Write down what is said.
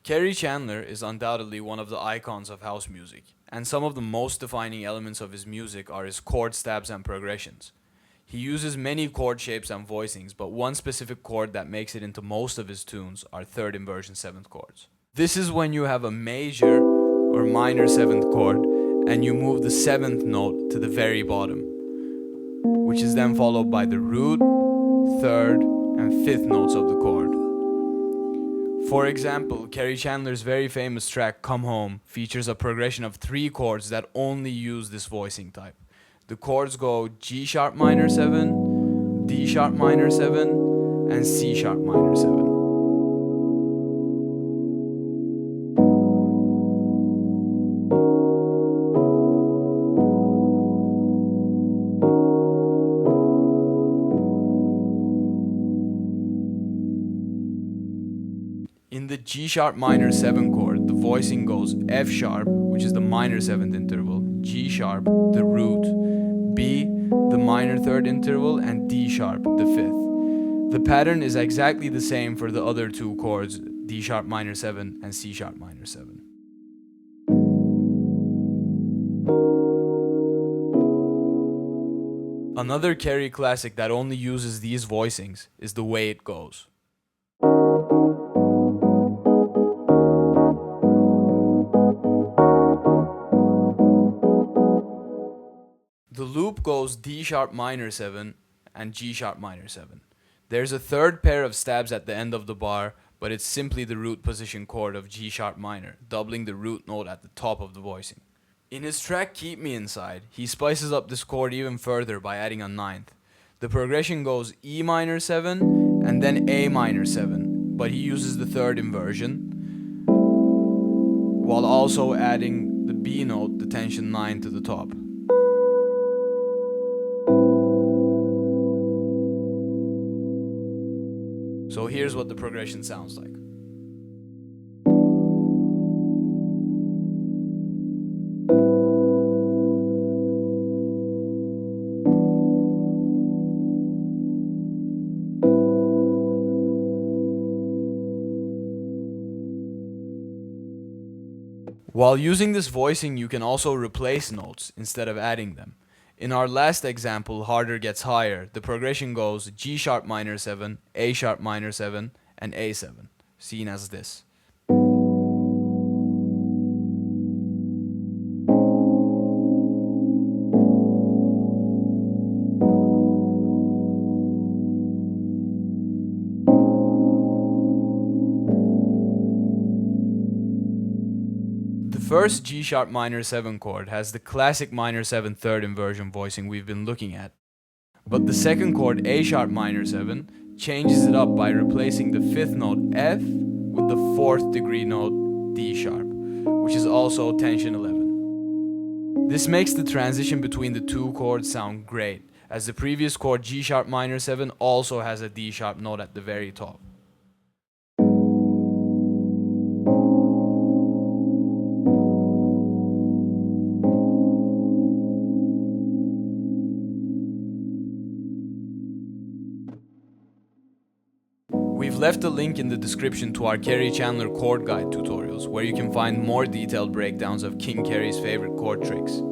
Kerri Chandler is undoubtedly one of the icons of house music, and some of the most defining elements of his music are his chord stabs and progressions. He uses many chord shapes and voicings, but one specific chord that makes it into most of his tunes are third inversion seventh chords. This is when you have a major or minor seventh chord and you move the seventh note to the very bottom, which is then followed by the root, third, and fifth notes of the chord. For example, Kerri Chandler's very famous track Come Home features a progression of three chords that only use this voicing type. The chords go G sharp minor 7, D sharp minor 7, and C sharp minor 7. In the G sharp minor 7 chord, the voicing goes F sharp, which is the minor 7th interval, G sharp, the root, B, the minor 3rd interval, and D sharp, the 5th. The pattern is exactly the same for the other two chords, D sharp minor 7 and C sharp minor 7. Another Kerri classic that only uses these voicings is The Way It Goes. The loop goes D sharp minor 7 and G sharp minor 7. There's a third pair of stabs at the end of the bar, but it's simply the root position chord of G sharp minor, doubling the root note at the top of the voicing. In his track Keep Me Inside, he spices up this chord even further by adding a ninth. The progression goes E minor 7 and then A minor 7, but he uses the third inversion, while also adding the B note, the tension 9, to the top. So here's what the progression sounds like. While using this voicing, you can also replace notes instead of adding them. In our last example, Harder Gets Higher, the progression goes G sharp minor 7, A sharp minor 7, and A7, seen as this. The first G sharp minor 7 chord has the classic minor 7 third inversion voicing we've been looking at. But the second chord, A sharp minor 7, changes it up by replacing the fifth note F with the fourth degree note D sharp, which is also tension 11. This makes the transition between the two chords sound great, as the previous chord G sharp minor 7 also has a D sharp note at the very top. We've left a link in the description to our Kerri Chandler chord guide tutorials, where you can find more detailed breakdowns of King Kerri's favorite chord tricks.